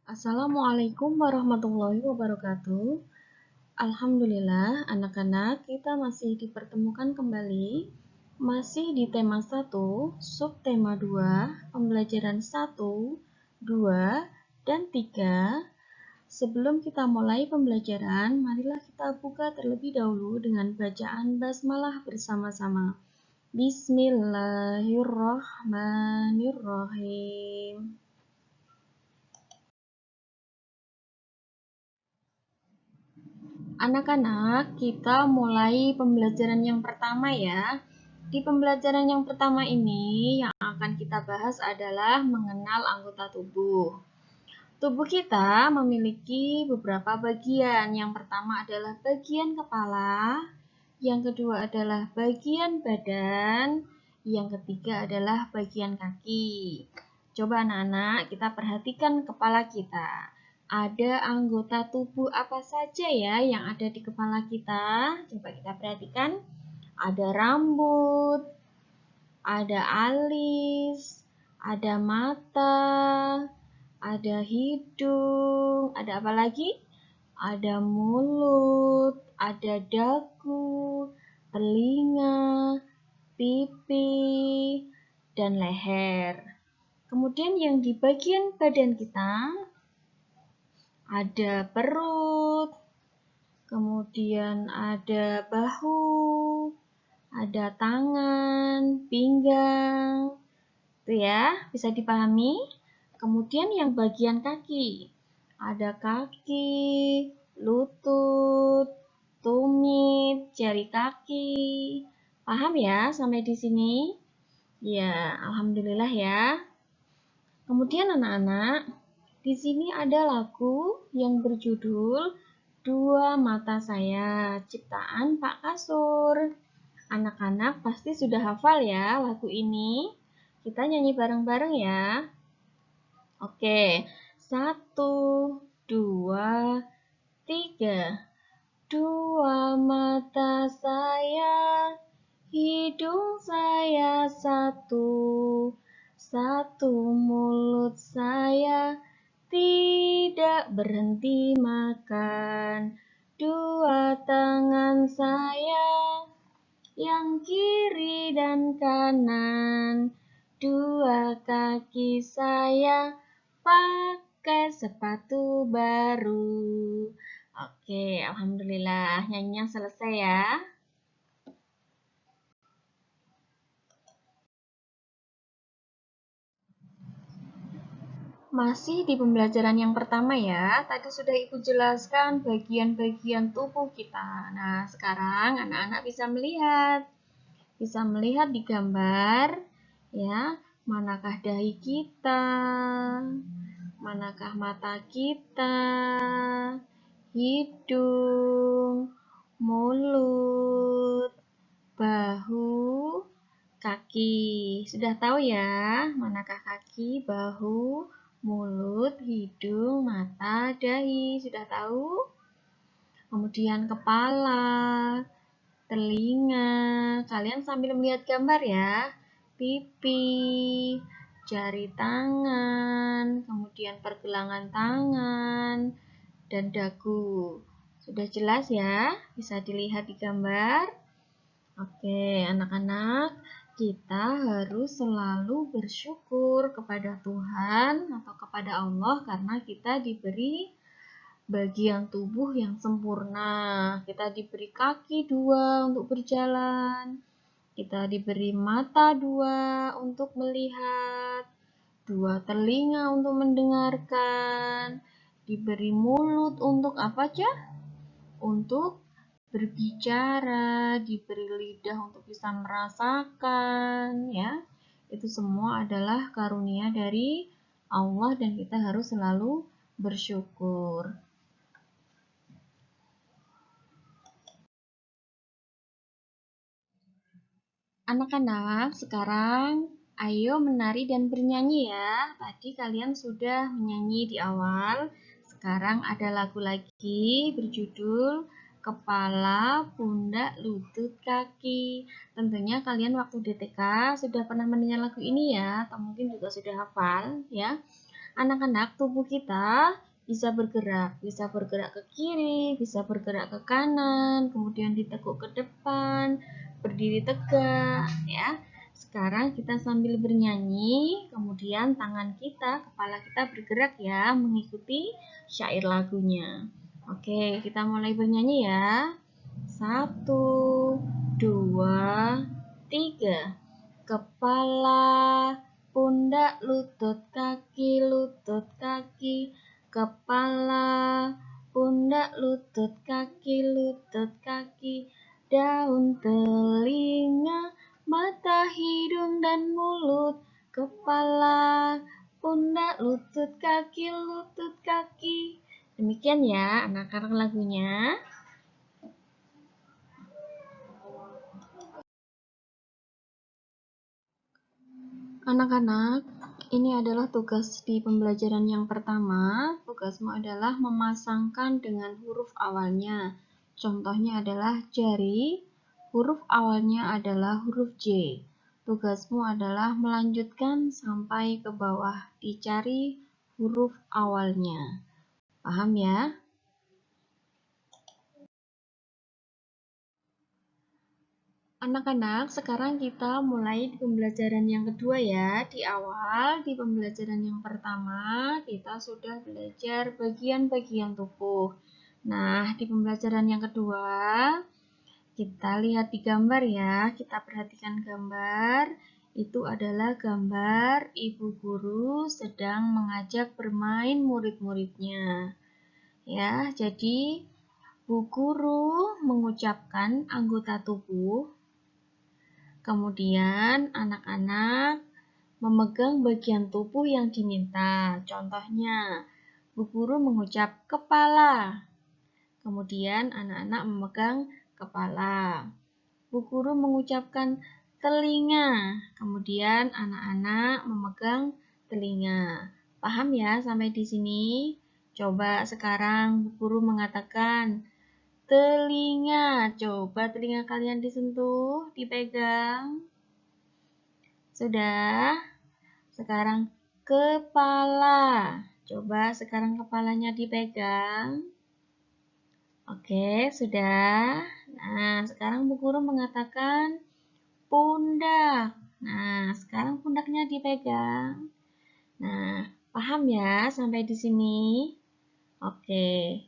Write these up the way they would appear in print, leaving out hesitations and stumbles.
Assalamualaikum warahmatullahi wabarakatuh. Alhamdulillah, anak-anak, kita masih dipertemukan kembali. Masih di tema 1, subtema 2, pembelajaran 1, 2, dan 3. Sebelum kita mulai pembelajaran, marilah kita buka terlebih dahulu dengan bacaan basmalah bersama-sama. Bismillahirrahmanirrahim. Anak-anak, kita mulai pembelajaran yang pertama ya. Di pembelajaran yang pertama ini, yang akan kita bahas adalah mengenal anggota tubuh. Tubuh kita memiliki beberapa bagian. Yang pertama adalah bagian kepala, yang kedua adalah bagian badan, yang ketiga adalah bagian kaki. Coba anak-anak, kita perhatikan kepala kita. Ada anggota tubuh apa saja ya yang ada di kepala kita? Coba kita perhatikan. Ada rambut, ada alis, ada mata, ada hidung, ada apa lagi? Ada mulut, ada dagu, telinga, pipi, dan leher. Kemudian yang di bagian badan kita ada perut, kemudian ada bahu, ada tangan, pinggang. Itu ya, bisa dipahami? Kemudian yang bagian kaki, ada kaki, lutut, tumit, jari kaki. Paham ya sampai di sini? Ya, alhamdulillah ya. Kemudian anak-anak, di sini ada lagu yang berjudul Dua Mata Saya, ciptaan Pak Kasur. Anak-anak pasti sudah hafal ya lagu ini. Kita nyanyi bareng-bareng ya. Oke, 1, 2, 3. Dua mata saya, hidung saya satu mulut saya, tidak berhenti makan. Dua tangan saya, yang kiri dan kanan, dua kaki saya pakai sepatu baru. Oke, alhamdulillah nyanyinya selesai ya. Masih di pembelajaran yang pertama ya, tadi sudah Ibu jelaskan bagian-bagian tubuh kita. Nah, sekarang anak-anak bisa melihat di gambar ya, manakah dahi kita, manakah mata kita, hidung, mulut, bahu, kaki. Sudah tahu ya, manakah kaki, bahu, mulut, hidung, mata, dahi. Sudah tahu? Kemudian kepala, telinga. Kalian sambil melihat gambar ya. Pipi, jari tangan, kemudian pergelangan tangan, dan dagu. Sudah jelas ya? Bisa dilihat di gambar. Oke, anak-anak, kita harus selalu bersyukur kepada Tuhan atau kepada Allah karena kita diberi bagian tubuh yang sempurna. Kita diberi kaki dua untuk berjalan. Kita diberi mata dua untuk melihat. Dua telinga untuk mendengarkan. Diberi mulut untuk apa aja? Untuk berbicara, diberi lidah untuk bisa merasakan, ya. Itu semua adalah karunia dari Allah dan kita harus selalu bersyukur. Anak-anak, sekarang ayo menari dan bernyanyi ya. Tadi kalian sudah menyanyi di awal. Sekarang ada lagu lagi berjudul Kepala, Pundak, Lutut, Kaki. Tentunya kalian waktu DTK sudah pernah mendengar lagu ini ya, atau mungkin juga sudah hafal ya. Anak-anak, tubuh kita bisa bergerak ke kiri, bisa bergerak ke kanan, kemudian ditekuk ke depan, berdiri tegak, ya. Sekarang kita sambil bernyanyi, kemudian tangan kita, kepala kita bergerak ya, mengikuti syair lagunya. Oke, kita mulai bernyanyi ya. 1, 2, 3. Kepala, pundak, lutut, kaki, kepala, pundak, lutut, kaki, daun, telinga, mata, hidung, dan mulut, kepala, pundak, lutut, kaki. Demikian ya anak-anak lagunya. Anak-anak, ini adalah tugas di pembelajaran yang pertama. Tugasmu adalah memasangkan dengan huruf awalnya. Contohnya adalah jari, huruf awalnya adalah huruf J. Tugasmu adalah melanjutkan sampai ke bawah, dicari huruf awalnya. Paham ya? Anak-anak, sekarang kita mulai di pembelajaran yang kedua ya. Di awal, di pembelajaran yang pertama, kita sudah belajar bagian-bagian tubuh. Nah, di pembelajaran yang kedua, kita lihat di gambar ya. Kita perhatikan gambar. Itu adalah gambar ibu guru sedang mengajak bermain murid-muridnya. Ya, jadi bu guru mengucapkan anggota tubuh. Kemudian anak-anak memegang bagian tubuh yang diminta. Contohnya, bu guru mengucap kepala. Kemudian anak-anak memegang kepala. Bu guru mengucapkan telinga. Kemudian anak-anak memegang telinga. Paham ya sampai di sini? Coba sekarang bu guru mengatakan telinga. Coba telinga kalian disentuh, dipegang. Sudah? Sekarang kepala. Coba sekarang kepalanya dipegang. Oke, sudah. Nah, sekarang bu guru mengatakan pundak. Nah, sekarang pundaknya dipegang. Nah, paham ya sampai di sini? Oke.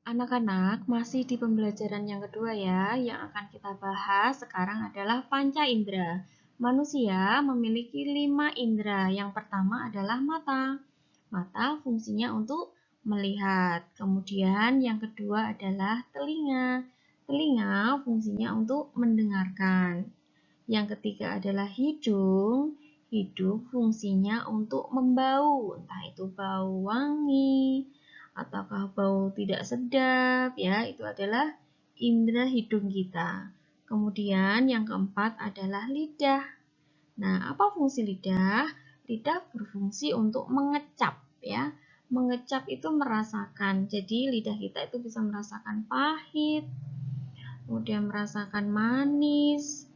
Anak-anak, masih di pembelajaran yang kedua ya. Yang akan kita bahas sekarang adalah panca indera. Manusia memiliki 5 indera. Yang pertama adalah mata. Mata fungsinya untuk melihat. Kemudian yang kedua adalah telinga. Telinga fungsinya untuk mendengarkan. Yang ketiga adalah hidung. Hidung fungsinya untuk membau, entah itu bau wangi ataukah bau tidak sedap, ya, itu adalah indera hidung kita. Kemudian yang keempat adalah lidah. Nah, apa fungsi lidah? Lidah berfungsi untuk mengecap, ya. Mengecap itu merasakan. Jadi lidah kita itu bisa merasakan pahit, kemudian merasakan manis,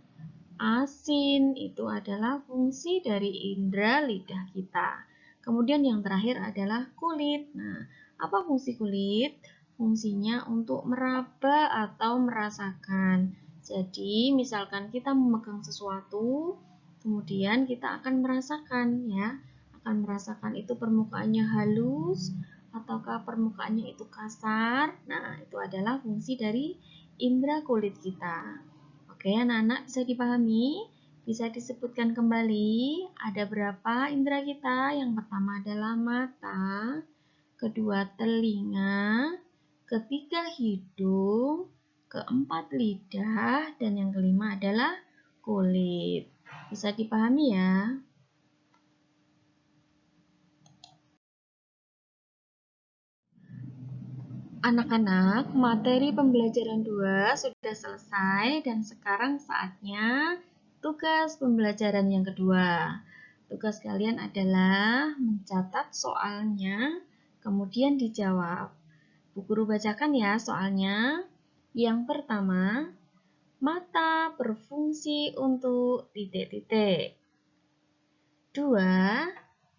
asin, itu adalah fungsi dari indera lidah kita. Kemudian yang terakhir adalah kulit. Nah, apa fungsi kulit? Fungsinya untuk meraba atau merasakan. Jadi, misalkan kita memegang sesuatu, kemudian kita akan merasakan ya, akan merasakan itu permukaannya halus ataukah permukaannya itu kasar. Nah, itu adalah fungsi dari indera kulit kita. Oke, anak-anak bisa dipahami? Bisa disebutkan kembali, ada berapa indera kita? Yang pertama adalah mata, kedua telinga, ketiga hidung, keempat lidah, dan yang kelima adalah kulit. Bisa dipahami ya? Anak-anak, materi pembelajaran 2 sudah selesai dan sekarang saatnya tugas pembelajaran yang kedua. Tugas kalian adalah mencatat soalnya, kemudian dijawab. Bu guru bacakan ya soalnya. Yang pertama, Mata berfungsi untuk titik-titik. 2.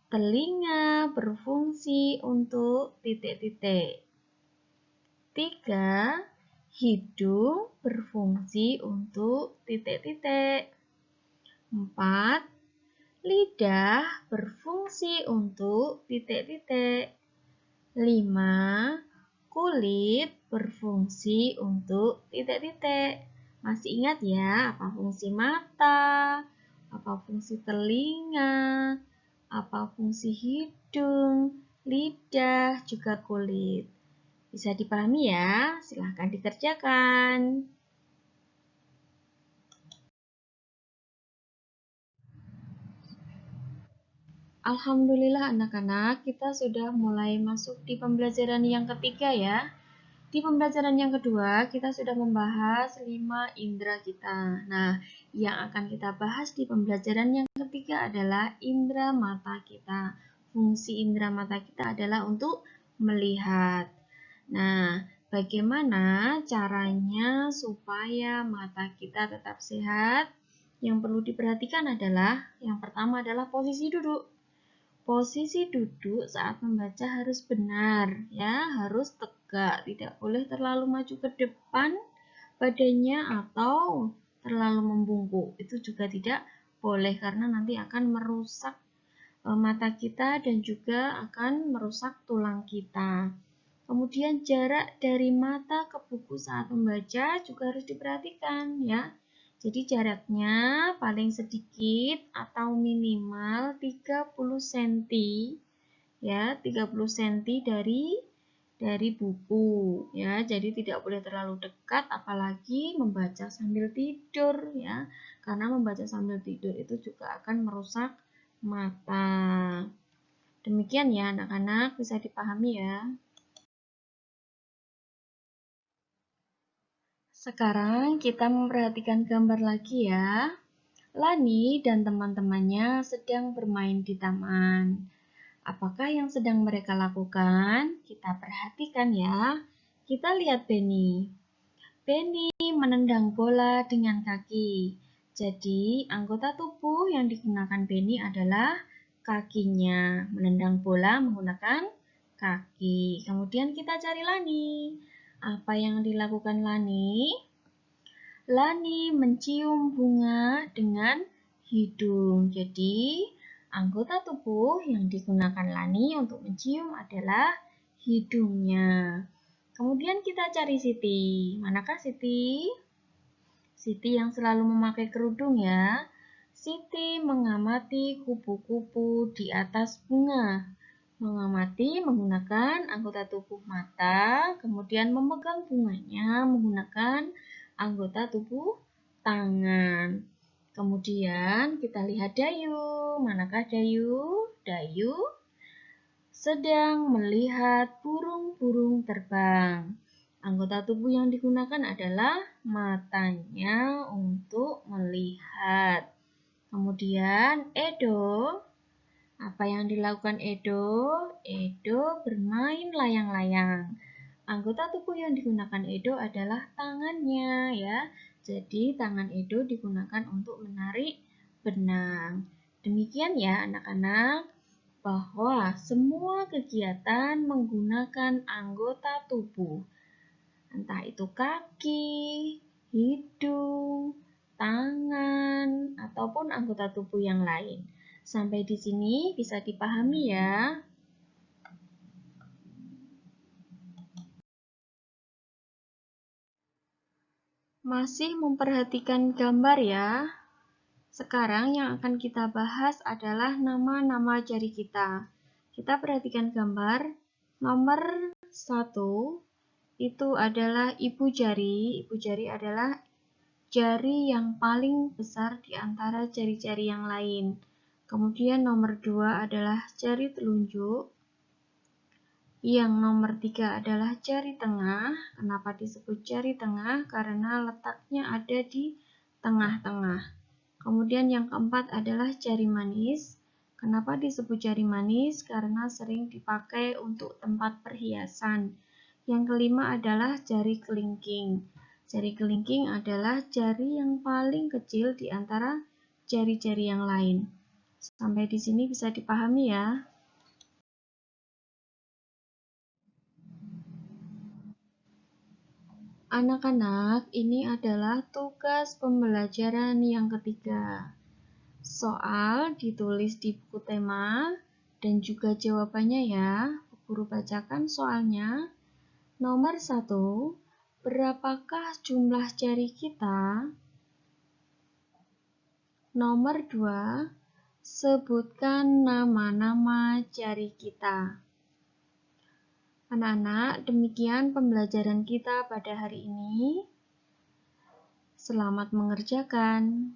Telinga berfungsi untuk titik-titik. 3. Hidung berfungsi untuk titik-titik. 4. Lidah berfungsi untuk titik-titik. 5. Kulit berfungsi untuk titik-titik. Masih ingat ya, apa fungsi mata, apa fungsi telinga, apa fungsi hidung, lidah, juga kulit. Bisa dipahami ya? Silahkan dikerjakan. Alhamdulillah anak-anak, kita sudah mulai masuk di pembelajaran yang ketiga ya. Di pembelajaran yang kedua, kita sudah membahas 5 indera kita. Nah, yang akan kita bahas di pembelajaran yang ketiga adalah indera mata kita. Fungsi indera mata kita adalah untuk melihat. Nah, bagaimana caranya supaya mata kita tetap sehat? Yang perlu diperhatikan adalah, yang pertama adalah posisi duduk. Posisi duduk saat membaca harus benar, ya, harus tegak, tidak boleh terlalu maju ke depan badannya atau terlalu membungkuk. Itu juga tidak boleh karena nanti akan merusak mata kita dan juga akan merusak tulang kita. Kemudian jarak dari mata ke buku saat membaca juga harus diperhatikan ya. Jadi jaraknya paling sedikit atau minimal 30 cm ya, 30 cm dari buku ya. Jadi tidak boleh terlalu dekat apalagi membaca sambil tidur ya. Karena membaca sambil tidur itu juga akan merusak mata. Demikian ya anak-anak, bisa dipahami ya. Sekarang kita memperhatikan gambar lagi ya. Lani dan teman-temannya sedang bermain di taman. Apakah yang sedang mereka lakukan? Kita perhatikan ya. Kita lihat Benny. Benny menendang bola dengan kaki. Jadi, anggota tubuh yang digunakan Benny adalah kakinya. Menendang bola menggunakan kaki. Kemudian kita cari Lani. Apa yang dilakukan Lani? Lani mencium bunga dengan hidung. Jadi, anggota tubuh yang digunakan Lani untuk mencium adalah hidungnya. Kemudian kita cari Siti. Manakah Siti? Siti yang selalu memakai kerudung ya. Siti mengamati kupu-kupu di atas bunga. Mengamati menggunakan anggota tubuh mata, kemudian memegang bunganya menggunakan anggota tubuh tangan. Kemudian kita lihat Dayu. Manakah Dayu? Dayu sedang melihat burung-burung terbang. Anggota tubuh yang digunakan adalah matanya untuk melihat. Kemudian Edo. Apa yang dilakukan Edo? Edo bermain layang-layang. Anggota tubuh yang digunakan Edo adalah tangannya ya. Jadi tangan Edo digunakan untuk menarik benang. Demikian ya anak-anak, bahwa semua kegiatan menggunakan anggota tubuh. Entah itu kaki, hidung, tangan, ataupun anggota tubuh yang lain. Sampai di sini bisa dipahami ya. Masih memperhatikan gambar ya. Sekarang yang akan kita bahas adalah nama-nama jari kita. Kita perhatikan gambar. Nomor 1 itu adalah ibu jari. Ibu jari adalah jari yang paling besar di antara jari-jari yang lain. Kemudian nomor 2 adalah jari telunjuk. Yang nomor 3 adalah jari tengah. Kenapa disebut jari tengah? Karena letaknya ada di tengah-tengah. Kemudian yang keempat adalah jari manis. Kenapa disebut jari manis? Karena sering dipakai untuk tempat perhiasan. Yang kelima adalah jari kelingking. Jari kelingking adalah jari yang paling kecil di antara jari-jari yang lain. Sampai di sini bisa dipahami ya. Anak-anak, ini adalah tugas pembelajaran yang ketiga. Soal ditulis di buku tema dan juga jawabannya ya. Guru bacakan soalnya. Nomor 1, berapakah jumlah jari kita? Nomor 2, sebutkan nama-nama jari kita. Anak-anak, demikian pembelajaran kita pada hari ini. Selamat mengerjakan.